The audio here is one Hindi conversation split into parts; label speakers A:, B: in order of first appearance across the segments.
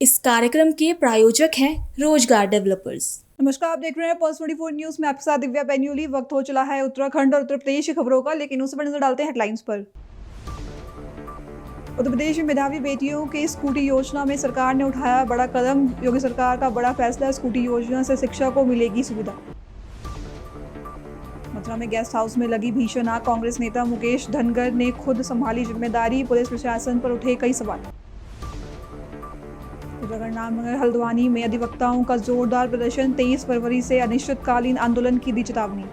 A: इस कार्यक्रम के प्रायोजक हैं रोजगार डेवलपर्स।
B: नमस्कार, आप देख रहे हैं पल्स 24 न्यूज में आपके साथ दिव्या बेन्यूली। वक्त हो चला है उत्तराखंड और उत्तर प्रदेश की खबरों का, लेकिन उससे पहले नजर डालते हैं हेडलाइंस पर। उत्तर प्रदेश में मेधावी बेटियों की स्कूटी योजना में सरकार ने उठाया बड़ा कदम। योगी सरकार का बड़ा फैसला, स्कूटी योजना से शिक्षा को मिलेगी सुविधा। मथुरा में गेस्ट हाउस में लगी भीषण आग, कांग्रेस नेता मुकेश धनगर ने खुद संभाली जिम्मेदारी, पुलिस प्रशासन पर उठे कई सवाल। उत्तराखंड नामनगर हल्द्वानी में अधिवक्ताओं का जोरदार प्रदर्शन, 23 फरवरी से अनिश्चितकालीन आंदोलन की दी चेतावनी।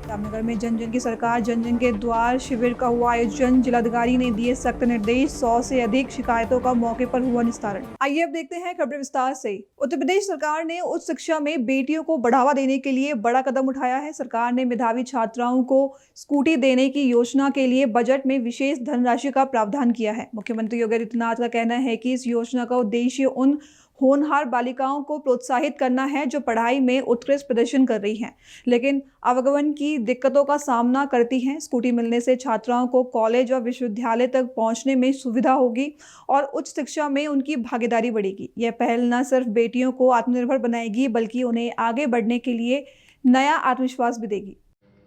B: रामनगर में जन जन की सरकार, जन जन के द्वार शिविर का हुआ आयोजन, जिलाधिकारी ने दिए सख्त निर्देश, 100 से अधिक शिकायतों का मौके पर हुआ निस्तारण। आइए अब देखते हैं खबरें विस्तार से। उत्तर प्रदेश सरकार ने उच्च शिक्षा में बेटियों को बढ़ावा देने के लिए बड़ा कदम उठाया है। सरकार ने मेधावी छात्राओं को स्कूटी देने की योजना के लिए बजट में विशेष धनराशि का प्रावधान किया है। मुख्यमंत्री योगी आदित्यनाथ का कहना है कि इस योजना का उद्देश्य उन होनहार बालिकाओं को प्रोत्साहित करना है जो पढ़ाई में उत्कृष्ट प्रदर्शन कर रही हैं, लेकिन आवागमन की दिक्कतों का सामना करती हैं। स्कूटी मिलने से छात्राओं को कॉलेज और विश्वविद्यालय तक पहुंचने में सुविधा होगी और उच्च शिक्षा में उनकी भागीदारी बढ़ेगी। यह पहल न सिर्फ बेटियों को आत्मनिर्भर बनाएगी, बल्कि उन्हें आगे बढ़ने के लिए नया आत्मविश्वास भी देगी।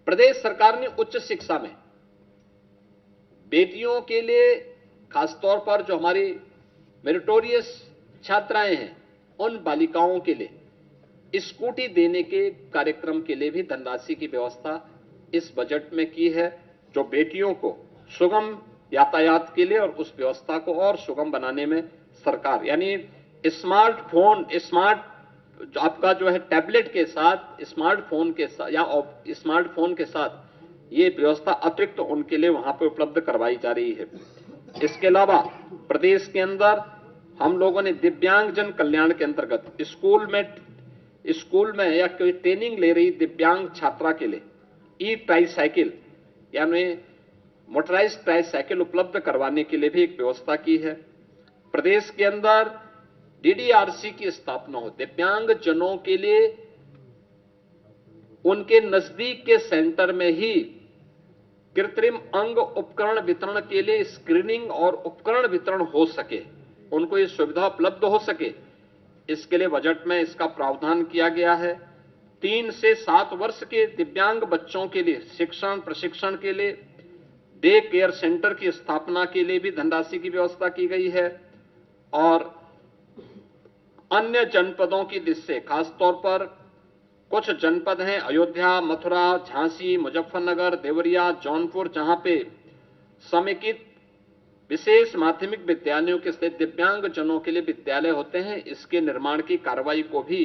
C: प्रदेश सरकार ने उच्च शिक्षा में बेटियों के लिए खासतौर पर जो हमारी मेरिटोरियस छात्राएं हैं, उन बालिकाओं के लिए स्कूटी देने के कार्यक्रम के लिए भी धनराशि की व्यवस्था इस बजट में की है, जो बेटियों को सुगम यातायात के लिए और उस व्यवस्था को और सुगम बनाने में सरकार, यानी स्मार्टफोन, स्मार्ट आपका जो है टैबलेट के साथ, स्मार्टफोन के साथ या स्मार्टफोन के साथ ये व्यवस्था अतिरिक्त उनके लिए वहां पर उपलब्ध करवाई जा रही है। इसके अलावा प्रदेश के अंदर हम लोगों ने दिव्यांगजन कल्याण के अंतर्गत स्कूल में या कोई ट्रेनिंग ले रही दिव्यांग छात्रा के लिए ई ट्राईसाइकिल यानी मोटराइज्ड ट्राईसाइकिल उपलब्ध करवाने के लिए भी एक व्यवस्था की है। प्रदेश के अंदर डीडीआरसी की स्थापना हो, दिव्यांगजनों के लिए उनके नजदीक के सेंटर में ही कृत्रिम अंग उपकरण वितरण के लिए स्क्रीनिंग और उपकरण वितरण हो सके, उनको ये सुविधा उपलब्ध हो सके, इसके लिए बजट में इसका प्रावधान किया गया है। 3 से 7 वर्ष के दिव्यांग बच्चों के लिए शिक्षण प्रशिक्षण के लिए डे केयर सेंटर की स्थापना के लिए भी धनराशि की व्यवस्था की गई है। और अन्य जनपदों की लिस्ट से खासतौर पर कुछ जनपद हैं अयोध्या, मथुरा, झांसी, मुजफ्फरनगर, देवरिया, जौनपुर, जहां पे समेकित विशेष माध्यमिक विद्यालयों के स्थित दिव्यांग जनों के लिए विद्यालय होते हैं, इसके निर्माण की कार्रवाई को भी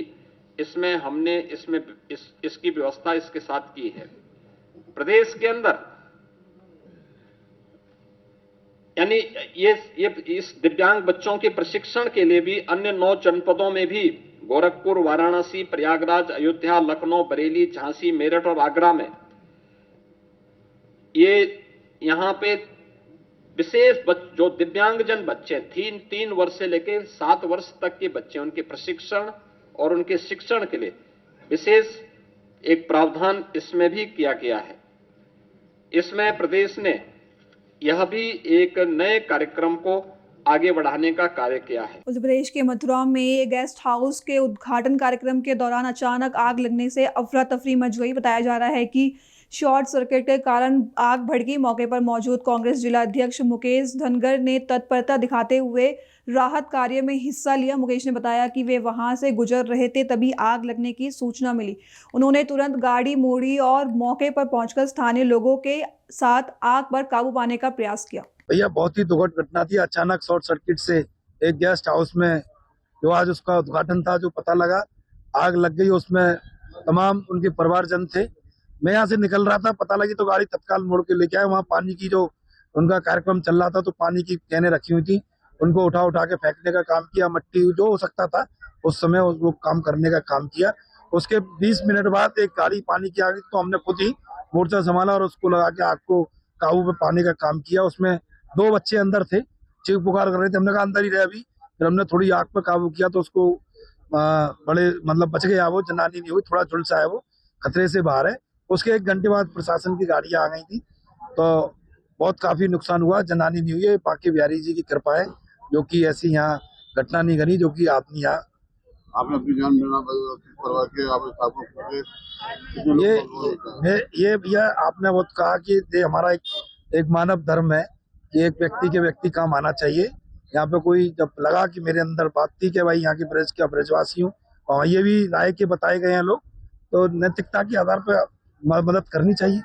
C: इसमें हमने इसकी व्यवस्था इसके साथ की है। प्रदेश के अंदर यानी ये इस दिव्यांग बच्चों के प्रशिक्षण के लिए भी अन्य 9 जनपदों में भी गोरखपुर, वाराणसी, प्रयागराज, अयोध्या, लखनऊ, बरेली, झांसी, मेरठ और आगरा में ये यहां पे विशेष जो दिव्यांगजन बच्चे 3 वर्ष से लेकर 7 वर्ष तक के बच्चे, उनके प्रशिक्षण और उनके शिक्षण के लिए विशेष एक प्रावधान इसमें भी किया गया है। इसमें प्रदेश ने यह भी एक नए कार्यक्रम को आगे बढ़ाने का कार्य किया है।
B: उत्तर प्रदेश के मथुरा में गेस्ट हाउस के उद्घाटन कार्यक्रम के दौरान अचानक आग लगने से अफरा तफरी मच गई। बताया जा रहा है कि शॉर्ट सर्किट के कारण आग भड़की। मौके पर मौजूद कांग्रेस जिला अध्यक्ष मुकेश धनगर ने तत्परता दिखाते हुए राहत कार्य में हिस्सा लिया। मुकेश ने बताया कि वे वहां से गुजर रहे थे, तभी आग लगने की सूचना मिली। उन्होंने तुरंत गाड़ी मोड़ी और मौके पर पहुंचकर स्थानीय लोगों के साथ आग पर काबू पाने का प्रयास किया।
D: भैया बहुत ही दुखद घटना थी। अचानक शॉर्ट सर्किट से एक गेस्ट हाउस में जो आज उसका उद्घाटन था, जो पता लगा आग लग गई। उसमें तमाम उनके परिवारजन थे। मैं यहाँ से निकल रहा था, पता लगी तो गाड़ी तत्काल मोड़ के लेके आए। वहाँ पानी की जो उनका कार्यक्रम चल रहा था, तो पानी की कैने रखी हुई थी, उनको उठा के फेंकने का काम किया। मट्टी जो हो सकता था उस समय वो काम करने का काम किया। उसके 20 मिनट बाद एक गाड़ी पानी की आ गई, तो हमने खुद ही मोर्चा संभाला और उसको लगा के आग को काबू पे पाने का काम किया। उसमें 2 बच्चे अंदर थे, चीख पुकार कर रहे थे। हमने कहा अंदर ही रहे अभी। फिर हमने थोड़ी आग पर काबू किया तो उसको बड़े बच गया। वो जनानी नहीं हुई, थोड़ा झुलसा है, वो खतरे से बाहर है। उसके 1 घंटे बाद प्रशासन की गाड़ियां आ गई थी, तो बहुत काफी नुकसान हुआ। जनानी नहीं हुई है, बाकी बिहारी जी की कृपा है। जो कि ऐसी यहाँ घटना नहीं घटी, जो कि आदमी यहाँ
E: आपने अपनी जान करवा के आप आपको
D: ये भैया आपने वो कहा कि ये हमारा एक मानव धर्म है कि एक व्यक्ति के व्यक्ति काम आना चाहिए। यहाँ पे कोई जब लगा कि मेरे अंदर बात थी कि भाई यहाँ की ब्रज का ब्रजवासी हूँ और ये भी राय के बताए गए हैं लोग, तो नैतिकता के आधार पर मदद करनी चाहिए।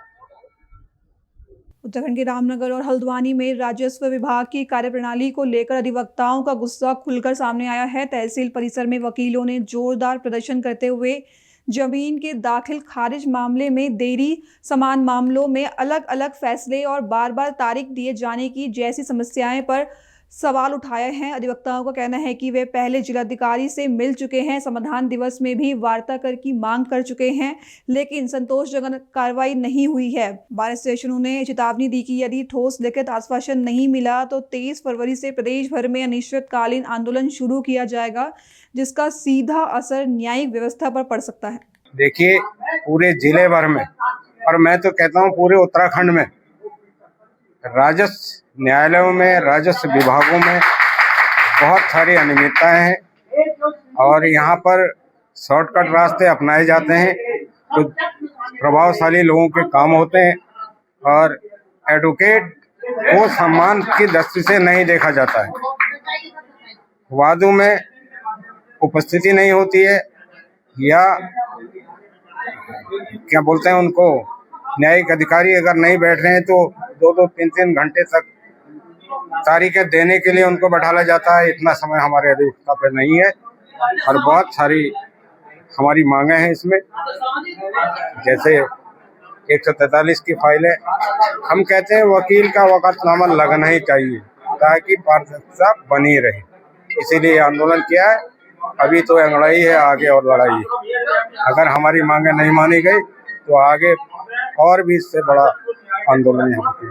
B: उत्तराखंड के रामनगर और हल्द्वानी में राजस्व विभाग की कार्यप्रणाली को लेकर अधिवक्ताओं का गुस्सा खुलकर सामने आया है। तहसील परिसर में वकीलों ने जोरदार प्रदर्शन करते हुए जमीन के दाखिल खारिज मामले में देरी, समान मामलों में अलग अलग फैसले और बार बार तारीख दिए जाने की जैसी समस्याएं पर सवाल उठाए हैं। अधिवक्ताओं का कहना है कि वे पहले जिलाधिकारी से मिल चुके हैं, समाधान दिवस में भी वार्ता कर की मांग कर चुके हैं, लेकिन संतोषजनक कार्रवाई नहीं हुई है। बार एसोसिएशनों ने चेतावनी दी कि यदि ठोस लिखित आश्वासन नहीं मिला तो 23 फरवरी से प्रदेश भर में अनिश्चितकालीन आंदोलन शुरू किया जाएगा, जिसका सीधा असर न्यायिक व्यवस्था पर पड़ सकता है।
F: देखिए, पूरे जिले भर में और मैं तो कहता हूँ पूरे उत्तराखंड में राजस्व न्यायालयों में, राजस्व विभागों में बहुत सारी अनियमितताएं हैं और यहाँ पर शॉर्टकट रास्ते अपनाए जाते हैं। कुछ प्रभावशाली लोगों के काम होते हैं और एडवोकेट को सम्मान की दृष्टि से नहीं देखा जाता है। वादों में उपस्थिति नहीं होती है या क्या बोलते हैं उनको, न्यायिक अधिकारी अगर नहीं बैठ रहे हैं तो 2-2, 3-3 घंटे तक तारीखें देने के लिए उनको बैठाला जाता है। इतना समय हमारे अधिवक्ता पे नहीं है और बहुत सारी हमारी मांगे हैं इसमें, जैसे 143 की फाइल है। हम कहते हैं वकील का वकालतनामा लगना ही चाहिए ताकि पारदर्शिता बनी रहे, इसीलिए आंदोलन किया है। अभी तो लड़ाई है, आगे और लड़ाई है। अगर हमारी मांगे नहीं मानी गई तो आगे और भी इससे बड़ा आंदोलन यहाँ पे।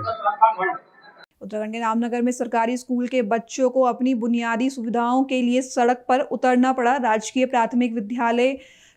B: उत्तराखंड के रामनगर में सरकारी स्कूल के बच्चों को अपनी बुनियादी सुविधाओं के लिए सड़क पर उतरना पड़ा। राजकीय प्राथमिक विद्यालय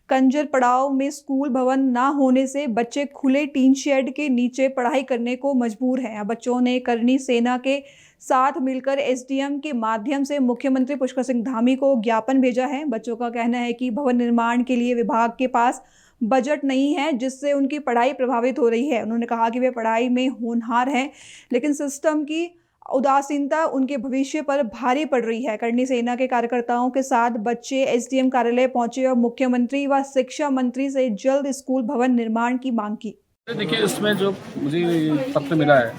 B: कंजर पड़ाव में स्कूल भवन न होने से बच्चे खुले टीन शेड के नीचे पढ़ाई करने को मजबूर हैं। बच्चों ने करनी सेना के साथ मिलकर एसडीएम के माध्यम से मुख्यमंत्री पुष्कर सिंह धामी को ज्ञापन भेजा है। बच्चों का कहना है कि भवन निर्माण के लिए विभाग के पास बजट नहीं है, जिससे उनकी पढ़ाई प्रभावित हो रही है। उन्होंने कहा कि वे पढ़ाई में होनहार हैं, लेकिन सिस्टम की उदासीनता उनके भविष्य पर भारी पड़ रही है। करनी सेना के कार्यकर्ताओं के साथ बच्चे एसडीएम कार्यालय पहुंचे और मुख्यमंत्री व शिक्षा मंत्री से जल्द स्कूल भवन निर्माण की मांग की।
G: देखिए, इसमें जो मुझे पत्र मिला है,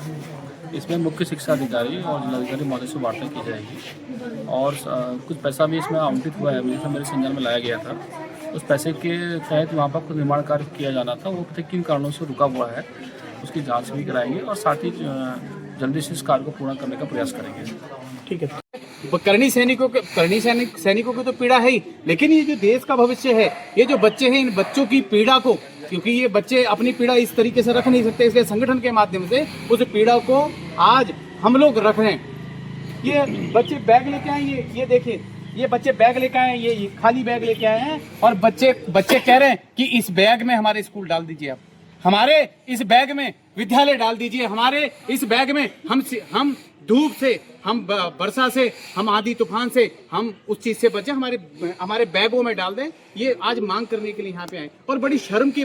G: इसमें मुख्य शिक्षा अधिकारी और जिलाधिकारी महोदय से वार्ता की जाएगी और कुछ पैसा भी इसमें आवंटित हुआ है, मेरे संज्ञान में लाया गया था। उस पैसे के तहत वहाँ पर कुछ निर्माण कार्य किया जाना था, वो पता किन कारणों से रुका हुआ है, उसकी जांच भी कराएंगे और साथ ही जल्दी से इस कार्य को पूर्ण करने का प्रयास करेंगे।
H: ठीक है। करनी सैनिकों की तो पीड़ा है ही, लेकिन ये जो देश का भविष्य है, ये जो बच्चे हैं, इन बच्चों की पीड़ा को, क्योंकि ये बच्चे अपनी पीड़ा इस तरीके से रख नहीं सकते, इसलिए संगठन के माध्यम से उस पीड़ा को आज हम लोग रख रहे हैं। ये बच्चे बैग लेके आए, ये देखिए, ये बच्चे बैग लेके आए, ये खाली बैग लेके आए हैं और बच्चे कह रहे हैं कि इस बैग में हमारे स्कूल डाल दीजिए, आप हमारे इस बैग में विद्यालय डाल दीजिए, हमारे इस बैग में हम धूप से, हम वर्षा से, हम आंधी तूफान से, हम उस चीज से बचे, हमारे बैगों में डाल दें। ये आज मांग करने के लिए यहाँ पे आए और बड़ी शर्म की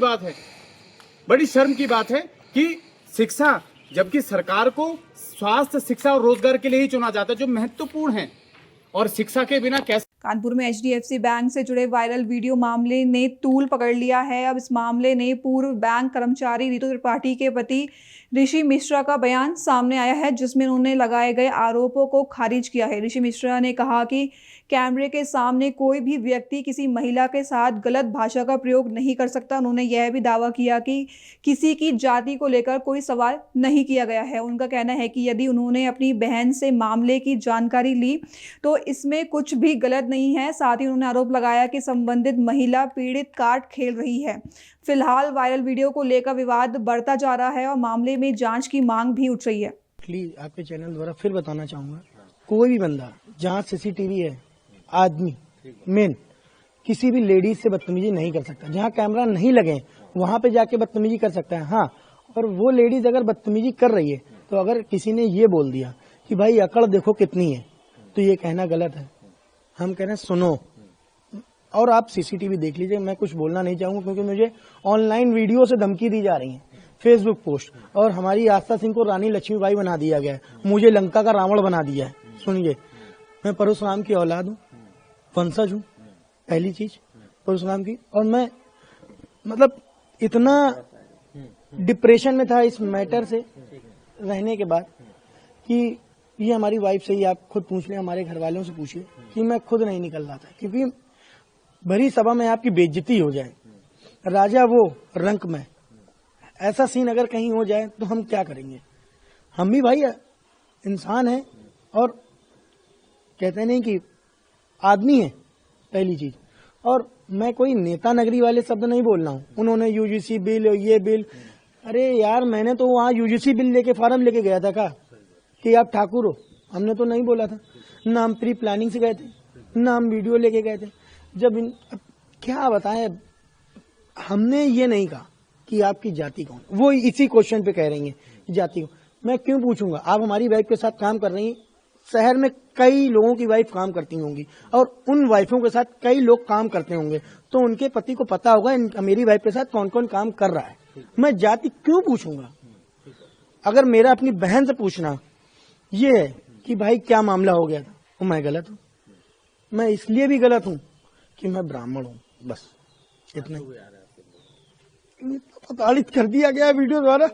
H: बात है कि शिक्षा, जबकि सरकार को स्वास्थ्य, शिक्षा और रोजगार के लिए ही चुना जाता है, जो महत्वपूर्ण है, और शिक्षा के बिना कैसे।
B: कानपुर में एचडीएफसी बैंक से जुड़े वायरल वीडियो मामले ने तूल पकड़ लिया है। अब इस मामले ने पूर्व बैंक कर्मचारी रितु त्रिपाठी के पति ऋषि मिश्रा का बयान सामने आया है, जिसमें उन्होंने लगाए गए आरोपों को खारिज किया है। ऋषि मिश्रा ने कहा कि कैमरे के सामने कोई भी व्यक्ति किसी महिला के साथ गलत भाषा का प्रयोग नहीं कर सकता। उन्होंने यह भी दावा किया कि किसी की जाति को लेकर कोई सवाल नहीं किया गया है। उनका कहना है कि यदि उन्होंने अपनी बहन से मामले की जानकारी ली तो इसमें कुछ भी गलत नहीं है। साथ ही उन्होंने आरोप लगाया कि संबंधित महिला पीड़ित कार्ड खेल रही है। फिलहाल वायरल वीडियो को लेकर विवाद बढ़ता जा रहा है और मामले में जांच की मांग भी उठ रही है।
I: प्लीज आपके चैनल द्वारा फिर बताना चाहूंगा, कोई भी बंदा जहाँ सीसीटीवी है, आदमी मेन किसी भी लेडीज से बदतमीजी नहीं कर सकता। जहाँ कैमरा नहीं लगे वहां पे जाके बदतमीजी कर सकता है। हाँ, और वो लेडीज अगर बदतमीजी कर रही है तो अगर किसी ने ये बोल दिया कि भाई अकड़ देखो कितनी है, तो ये कहना गलत है। हम कह रहे हैं सुनो, और आप सीसीटीवी देख लीजिए। मैं कुछ बोलना नहीं चाहूंगा क्योंकि मुझे ऑनलाइन वीडियो से धमकी दी जा रही है, फेसबुक पोस्ट, और हमारी आस्था सिंह को रानी लक्ष्मीबाई बना दिया गया है, मुझे लंका का रावण बना दिया है। सुनिए, मैं परशुराम की औलाद हूँ, वंशज हूँ, पहली चीज परशुराम की। और मैं मतलब इतना डिप्रेशन में था इस मैटर से रहने के बाद कि ये हमारी वाइफ से ही आप खुद पूछ लें, हमारे घर वालों से पूछिए कि मैं खुद नहीं निकल रहा था, क्योंकि भरी सभा में आपकी बेइज्जती हो जाए, राजा वो रंक में, ऐसा सीन अगर कहीं हो जाए तो हम क्या करेंगे। हम भी भाई इंसान हैं और कहते नहीं कि आदमी है, पहली चीज। और मैं कोई नेता नगरी वाले शब्द नहीं बोल रहा हूँ। उन्होंने यूजीसी बिल और ये बिल, अरे यार मैंने तो वहाँ यूजीसी बिल लेके फॉर्म लेके गया था का कि आप ठाकुर हो, हमने तो नहीं बोला था ना, हम प्री प्लानिंग से गए थे ना, हम वीडियो लेके गए थे। जब अब क्या बताएं, हमने ये नहीं कहा कि आपकी जाति कौन, वो इसी क्वेश्चन पे कह रही है जाति को। मैं क्यों पूछूंगा, आप हमारी वाइफ के साथ काम कर रही हैं, शहर में कई लोगों की वाइफ काम करती होंगी और उन वाइफों के साथ कई लोग काम करते होंगे, तो उनके पति को पता होगा मेरी वाइफ के साथ कौन कौन काम कर रहा है। मैं जाति क्यों पूछूंगा। अगर मेरा अपनी बहन से पूछना ये है कि भाई क्या मामला हो गया था, तो मैं गलत हूँ। मैं इसलिए भी गलत हूँ कि मैं ब्राह्मण हूँ, बस इतना ही। प्रताड़ित कर दिया गया वीडियो द्वारा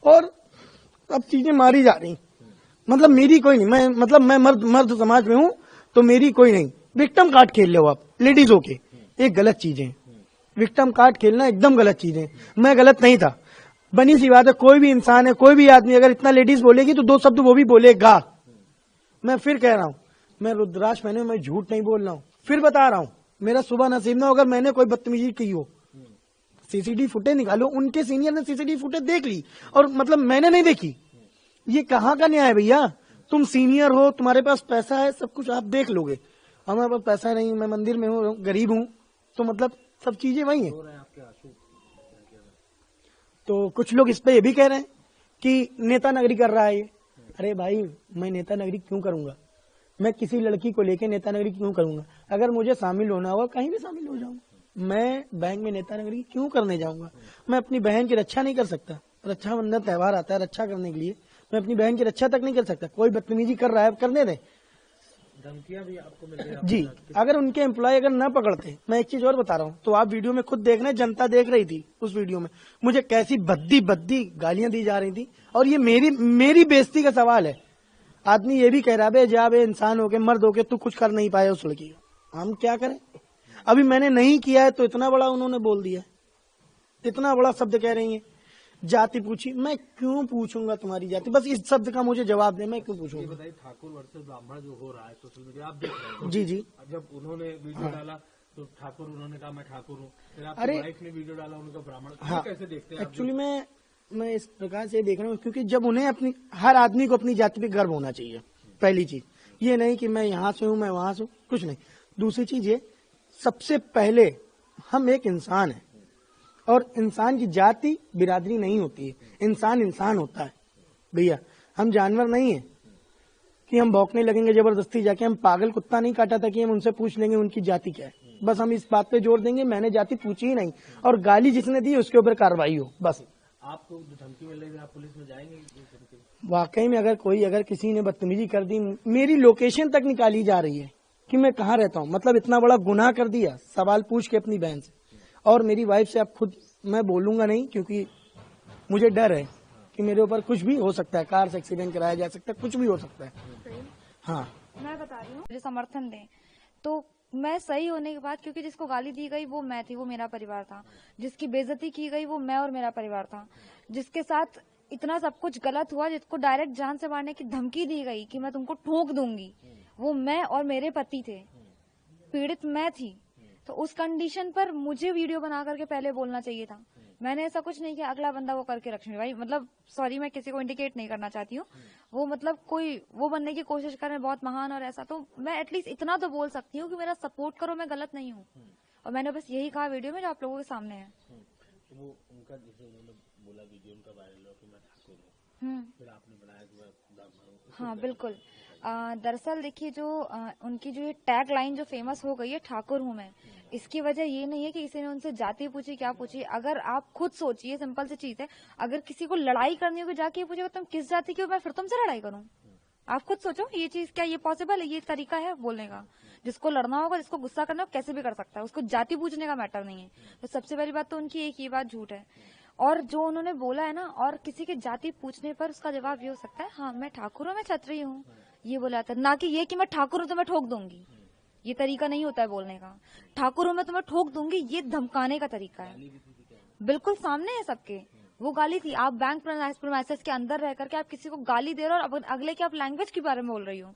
I: और अब चीजें मारी जा रही। मतलब मेरी कोई नहीं, मैं मर्द समाज में हूँ तो मेरी कोई नहीं। विक्टिम कार्ड खेल रहे हो आप लेडीज होके, एक गलत चीज है। विक्टिम कार्ड खेलना एकदम गलत चीज है। मैं गलत नहीं था, बनी सी बात है, कोई भी इंसान है, कोई भी आदमी अगर इतना लेडीज बोलेगी तो दो शब्द वो भी बोलेगा। मैं फिर कह रहा हूँ, मैं रुद्राक्ष पहने, मैं झूठ नहीं बोल रहा हूँ, फिर बता रहा हूँ, मेरा सुबह नसीब ना हो अगर मैंने कोई बदतमीजी की हो। सीसीटीवी फुटेज निकालो, उनके सीनियर ने सीसीटीवी फुटेज देख ली और मतलब मैंने नहीं देखी। ये कहाँ का न्याय है भैया। तुम सीनियर हो, तुम्हारे पास पैसा है, सब कुछ आप देख लोगे, हमारे पास पैसा नहीं, मैं मंदिर में हूँ, गरीब हूँ, तो मतलब सब चीजें वही है। तो कुछ लोग इस पे ये भी कह रहे हैं कि नेता नगरी कर रहा है ये। अरे भाई, मैं नेता नगरी क्यों करूंगा, मैं किसी लड़की को लेके नेता नगरी क्यों करूंगा। अगर मुझे शामिल होना होगा कहीं भी शामिल हो जाऊंगा, मैं बैंक में नेता नगरी क्यों करने जाऊंगा। मैं अपनी बहन की रक्षा नहीं कर सकता, रक्षाबंधन त्यौहार आता है रक्षा करने के लिए, मैं अपनी बहन की रक्षा तक नहीं कर सकता। कोई बदतमीजी कर रहा है, करने दें। धमकियां भी आपको मिल रही है जी। अगर उनके एम्प्लॉय अगर न पकड़ते, मैं एक चीज और बता रहा हूँ, तो आप वीडियो में खुद देख रहे हैं, जनता देख रही थी उस वीडियो में मुझे कैसी भद्दी गालियां दी जा रही थी। और ये मेरी बेइज्जती का सवाल है। आदमी ये भी कह रहा है, जब इंसान होके मर्द होके तू कुछ कर नहीं पाया उस लड़की का, हम क्या करें। अभी मैंने नहीं किया है तो इतना बड़ा उन्होंने बोल दिया, इतना बड़ा शब्द कह रही है। जाति पूछी, मैं क्यों पूछूंगा तुम्हारी जाति, बस इस शब्द का मुझे जवाब दे, मैं क्यों पूछूंगा।
J: बताइए, ठाकुर वर्सेस ब्राह्मण जो हो रहा है सोशल मीडिया आप देख रहे हैं।
I: जी जी।
J: जब उन्होंने वीडियो डाला तो ठाकुर, उन्होंने कहा मैं ठाकुर हूँ, फिर आपकी
I: अरे
J: वाइफ ने वीडियो डाला, उनका ब्राह्मण।
I: हाँ,
J: कैसे देखते हैं
I: एक्चुअली मैं इस प्रकार से देख रहा हूँ, क्योंकि जब उन्हें अपनी, हर आदमी को अपनी जाति पे गर्व होना चाहिए। पहली चीज ये नहीं कि मैं यहाँ से हूँ, मैं वहां से हूँ, कुछ नहीं। दूसरी चीज ये, सबसे पहले हम एक इंसान है और इंसान की जाति बिरादरी नहीं होती है, इंसान इंसान होता है भैया। हम जानवर नहीं है कि हम भौंकने लगेंगे जबरदस्ती जाके। हम पागल कुत्ता नहीं काटा था कि हम उनसे पूछ लेंगे उनकी जाति क्या है। बस हम इस बात पे जोर देंगे मैंने जाति पूछी ही नहीं, और गाली जिसने दी उसके ऊपर कार्रवाई हो। बस
J: आपको धमकी मिल रही है, आप पुलिस में जाएंगे?
I: वाकई में अगर किसी ने बदतमीजी कर दी, मेरी लोकेशन तक निकाली जा रही है कि मैं कहाँ रहता हूँ। मतलब इतना बड़ा गुनाह कर दिया सवाल पूछ के अपनी बहन से और मेरी वाइफ से। आप खुद, मैं बोलूंगा नहीं क्योंकि मुझे डर है कि मेरे ऊपर कुछ भी हो सकता है, कार से एक्सीडेंट कराया जा सकता है, कुछ भी हो सकता है। हाँ,
K: मैं बता रही हूँ, मुझे समर्थन दें तो मैं सही होने के बाद, क्योंकि जिसको गाली दी गई वो मैं थी, वो मेरा परिवार था। जिसकी बेइज्जती की गई वो मैं और मेरा परिवार था। जिसके साथ इतना सब कुछ गलत हुआ, जिसको डायरेक्ट जान से मारने की धमकी दी गई कि मैं तुमको ठोक दूंगी, वो मैं और मेरे पति थे। पीड़ित मैं थी। तो उस कंडीशन पर मुझे वीडियो बना करके पहले बोलना चाहिए था। मैंने ऐसा कुछ नहीं किया, अगला बंदा वो करके लक्ष्मी भाई, मतलब सॉरी, मैं किसी को इंडिकेट नहीं करना चाहती हूँ। वो मतलब कोई वो बनने की कोशिश कर रहे हैं बहुत महान और ऐसा, तो मैं एटलीस्ट इतना तो बोल सकती हूँ कि मेरा सपोर्ट करो, मैं गलत नहीं हूँ। और मैंने बस यही कहा वीडियो में जो आप लोगों के सामने है।
J: वो उनका जैसे उन्होंने बोला वीडियो उनका वायरल हुआ कि मैं ठाकुर हूँ, फिर आपने बनाया कि मैं ब्राह्मण हूँ।
K: हाँ बिल्कुल। दरअसल देखिए जो उनकी जो ये टैग लाइन जो फेमस हो गई है ठाकुर हूं मैं, इसकी वजह ये नहीं है कि किसी ने उनसे जाति पूछी क्या पूछी। अगर आप खुद सोचिए, सिंपल सी चीज है, अगर किसी को लड़ाई करनी होगी जाके ये पूछेगा तुम किस जाति की हो, मैं फिर तुमसे लड़ाई करूं। आप खुद सोचो ये चीज क्या ये पॉसिबल है, ये तरीका है बोलने का। जिसको लड़ना होगा, जिसको गुस्सा करना हो, कैसे भी कर सकता है, उसको जाति पूछने का मैटर नहीं है। तो सबसे पहली बात तो उनकी एक ये बात झूठ है। और जो उन्होंने बोला है ना, और किसी की जाति पूछने पर उसका जवाब ये हो सकता है हाँ मैं ठाकुर हूँ, मैं क्षत्रिय हूँ, ये बोला था, ना कि ये कि मैं ठाकुर हूँ तो मैं ठोक दूंगी। ये तरीका नहीं होता है बोलने का। ठाकुर हूँ मैं तो मैं ठोक दूंगी, ये धमकाने का तरीका है। बिल्कुल सामने है सबके, वो गाली थी। आप बैंक प्रेमाइसेस के अंदर रह करके आप किसी को गाली दे रहे हो और अगले की आप लैंग्वेज के बारे में बोल रही हो।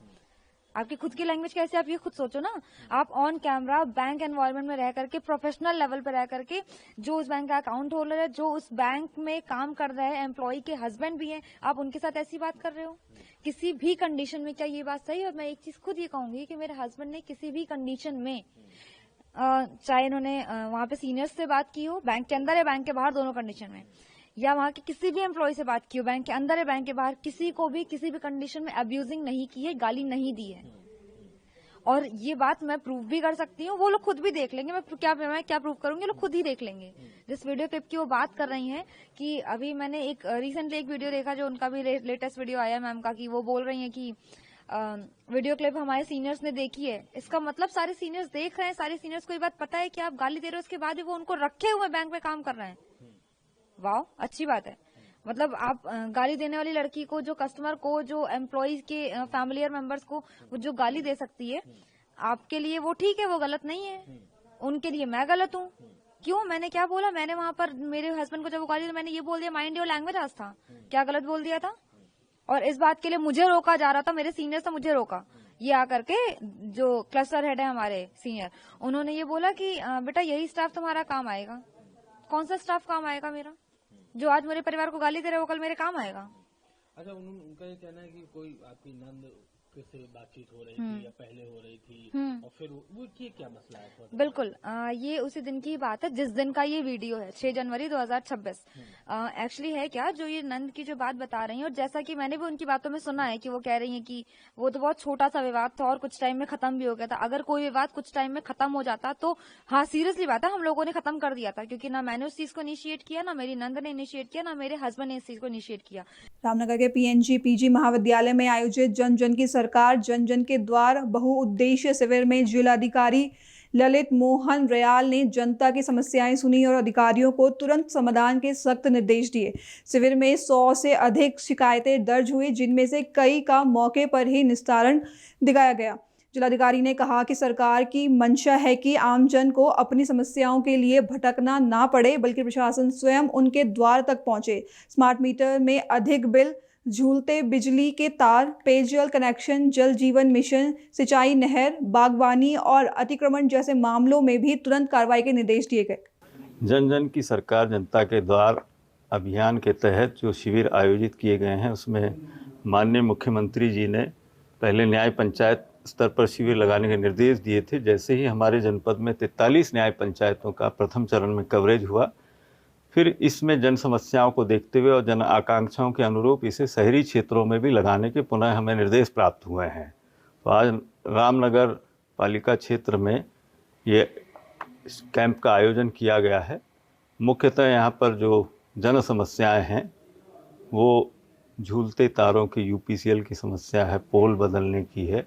K: आपकी खुद की लैंग्वेज कैसे, आप ये खुद सोचो ना। आप ऑन कैमरा बैंक एनवायरनमेंट में रह करके, प्रोफेशनल लेवल पे रह करके, जो उस बैंक का अकाउंट होल्डर है, जो उस बैंक में काम कर रहे हैं, एम्प्लॉय के हस्बैंड भी हैं, आप उनके साथ ऐसी बात कर रहे हो किसी भी कंडीशन में। क्या ये बात सही है? और मैं एक चीज खुद ये कहूंगी कि मेरे हस्बैंड ने किसी भी कंडीशन में, चाहे इन्होंने वहां पे सीनियर्स से बात की हो, बैंक के अंदर या बैंक के बाहर, दोनों कंडीशन में, या वहां के किसी भी एम्प्लॉय से बात की हो, बैंक के अंदर या बैंक के बाहर, किसी को भी किसी भी कंडीशन में अब्यूजिंग नहीं की है, गाली नहीं दी है। और ये बात मैं प्रूव भी कर सकती हूँ, वो लोग खुद भी देख लेंगे। मैं क्या प्रूव करूंगी, लोग खुद ही देख लेंगे। जिस वीडियो क्लिप की वो बात कर रही हैं कि अभी मैंने रिसेंटली एक वीडियो देखा, जो उनका भी लेटेस्ट वीडियो आया मैम का, कि वो बोल रही हैं कि वीडियो क्लिप हमारे सीनियर्स ने देखी है। इसका मतलब सारे सीनियर्स देख रहे हैं, सारे सीनियर्स को ये बात पता है कि आप गाली दे रहे हो, उसके बाद भी वो उनको रखे हुए बैंक में काम कर रहे हैं। वाह, अच्छी बात है। मतलब आप गाली देने वाली लड़की को, जो कस्टमर को, जो एम्प्लॉयज के फैमिलियर मेंबर्स को वो जो गाली दे सकती है, आपके लिए वो ठीक है, वो गलत नहीं है। उनके लिए मैं गलत हूँ। क्यों? मैंने क्या बोला? मैंने वहां पर मेरे हस्बैंड को जब वो गाली दी, मैंने ये बोल दिया माइंड योर लैंग्वेज आज था। क्या गलत बोल दिया था? और इस बात के लिए मुझे रोका जा रहा था, मेरे सीनियर से मुझे रोका। ये आकर के जो क्लस्टर हेड है हमारे सीनियर, उन्होंने ये बोला कि बेटा यही स्टाफ तुम्हारा काम आएगा। कौन सा स्टाफ काम आएगा मेरा? जो आज मेरे परिवार को गाली दे रहे, वो कल मेरे काम आएगा।
J: अच्छा, उनका ये कहना है कि कोई आपकी नंद से बातचीत हो रही थी या पहले हो रही थी, और फिर वो क्या मसला है?
K: बिल्कुल, ये उसी दिन की बात है जिस दिन का ये वीडियो है, 6 जनवरी 2026। एक्चुअली है क्या, जो ये नंद की जो बात बता रही हैं, और जैसा कि मैंने भी उनकी बातों में सुना है कि वो कह रही हैं कि वो तो बहुत छोटा सा विवाद था और कुछ टाइम में खत्म भी हो गया था। अगर कोई विवाद कुछ टाइम में खत्म हो जाता तो हाँ, सीरियसली बात है, हम लोगों ने खत्म कर दिया था, क्योंकि ना मैंने उस चीज को इनिशिएट किया, ना मेरी नंद ने इनिशिएट किया, ना मेरे हस्बैंड ने इस चीज को इनिशिएट किया।
B: रामनगर के पीएनजी पीजी महाविद्यालय में आयोजित जन जन की सरकार जन जन के द्वार बहुउद्देशीय शिविर में जिलाधिकारी ललित मोहन रयाल ने जनता की समस्याएं सुनी और अधिकारियों को तुरंत समाधान के सख्त निर्देश दिए। शिविर में 100 से अधिक शिकायतें दर्ज हुई, जिनमें से कई का मौके पर ही निस्तारण दिखाया गया। जिलाधिकारी ने कहा कि सरकार की मंशा है कि आमजन को अपनी समस्याओं के लिए भटकना ना पड़े, बल्कि प्रशासन स्वयं उनके द्वार तक पहुंचे। स्मार्ट मीटर में अधिक बिल, झूलते बिजली के तार, पेयजल कनेक्शन, जल जीवन मिशन, सिंचाई नहर, बागवानी और अतिक्रमण जैसे मामलों में भी तुरंत कार्रवाई के निर्देश दिए गए।
L: जन जन की सरकार जनता के द्वार अभियान के तहत जो शिविर आयोजित किए गए हैं, उसमें माननीय मुख्यमंत्री जी ने पहले न्याय पंचायत स्तर पर शिविर लगाने के निर्देश दिए थे। जैसे ही हमारे जनपद में 43 न्याय पंचायतों का प्रथम चरण में कवरेज हुआ, फिर इसमें जन समस्याओं को देखते हुए और जन आकांक्षाओं के अनुरूप इसे शहरी क्षेत्रों में भी लगाने के पुनः हमें निर्देश प्राप्त हुए हैं। तो आज रामनगर पालिका क्षेत्र में ये कैंप का आयोजन किया गया है। मुख्यतः यहाँ पर जो जन समस्याएं हैं वो झूलते तारों की यूपीसीएल की समस्या है, पोल बदलने की है।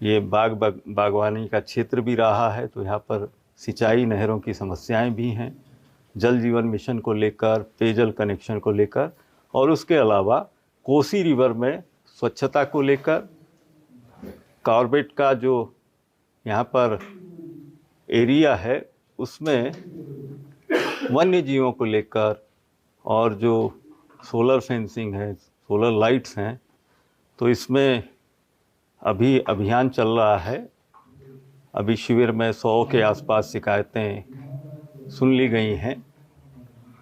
L: ये बागवानी का क्षेत्र भी रहा है, तो यहाँ पर सिंचाई नहरों की समस्याएं भी हैं, जल जीवन मिशन को लेकर, पेयजल कनेक्शन को लेकर, और उसके अलावा कोसी रिवर में स्वच्छता को लेकर, कॉर्बेट का जो यहाँ पर एरिया है उसमें वन्य जीवों को लेकर, और जो सोलर फेंसिंग है, सोलर लाइट्स हैं, तो इसमें अभी अभियान चल रहा है। अभी शिविर में 100 के आसपास शिकायतें सुन ली गई हैं।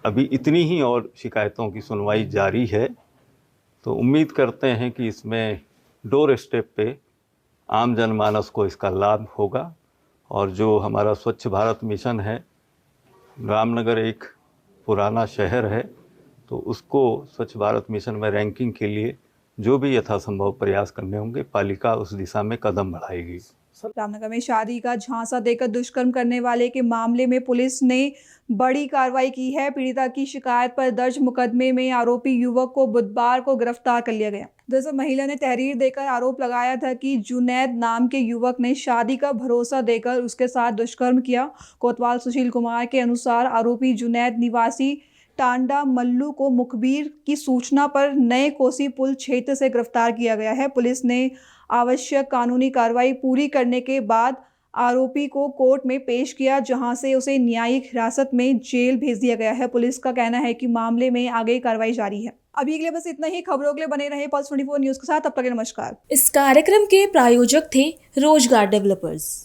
L: अभी इतनी ही और शिकायतों की सुनवाई जारी है। तो उम्मीद करते हैं कि इसमें डोर स्टेप पे आम जनमानस को इसका लाभ होगा। और जो हमारा स्वच्छ भारत मिशन है, रामनगर एक पुराना शहर है, तो उसको स्वच्छ भारत मिशन में रैंकिंग के लिए जो भी यथासंभव प्रयास करने होंगे, पालिका उस दिशा में कदम बढ़ाएगी।
B: रामनगर में शादी का झांसा देकर दुष्कर्म करने वाले के मामले में पुलिस ने बड़ी कार्रवाई की है। पीड़िता की शिकायत पर दर्ज मुकदमे में आरोपी युवक को बुधवार को गिरफ्तार कर लिया गया। दरअसल महिला ने तहरीर देकर आरोप लगाया था कि जुनैद नाम के युवक ने शादी का भरोसा देकर उसके साथ दुष्कर्म किया। कोतवाल सुशील कुमार के अनुसार आरोपी जुनैद निवासी टांडा मल्लू को मुखबिर की सूचना पर नए कोसी पुल क्षेत्र से गिरफ्तार किया गया है। पुलिस ने आवश्यक कानूनी कार्रवाई पूरी करने के बाद आरोपी को कोर्ट में पेश किया, जहां से उसे न्यायिक हिरासत में जेल भेज दिया गया है। पुलिस का कहना है कि मामले में आगे कार्रवाई जारी है। अभी के लिए बस इतना ही। खबरों के लिए बने रहे पल्स 24 न्यूज के साथ। तब तक के लिए नमस्कार।
A: इस कार्यक्रम के प्रायोजक थे रोजगार डेवलपर्स।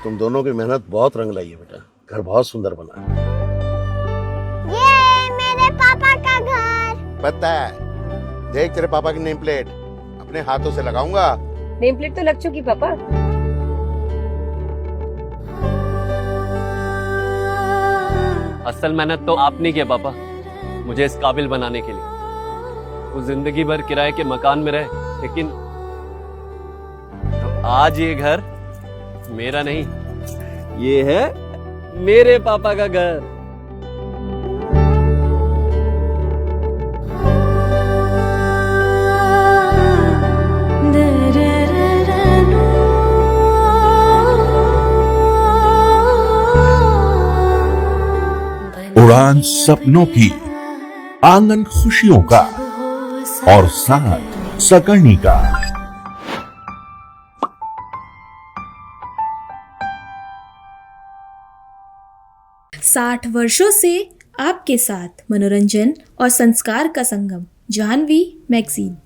M: तुम दोनों की मेहनत बहुत रंग लाई है बेटा, घर बहुत सुंदर बना है।
N: ये मेरे पापा का घर।
M: पता है, देख तेरे पापा की नेम प्लेट अपने हाथों से लगाऊंगा।
N: नेम प्लेट तो लग चुकी पापा।
O: असल मेहनत तो आपने किया पापा, मुझे इस काबिल बनाने के लिए। वो जिंदगी भर किराए के मकान में रहे, लेकिन तो आज ये घर मेरा नहीं, ये है मेरे पापा का घर।
P: उड़ान सपनों की, आंगन खुशियों का और साथ सकर्णी का।
A: 60 वर्षों से आपके साथ मनोरंजन और संस्कार का संगम, जाह्नवी मैगजीन।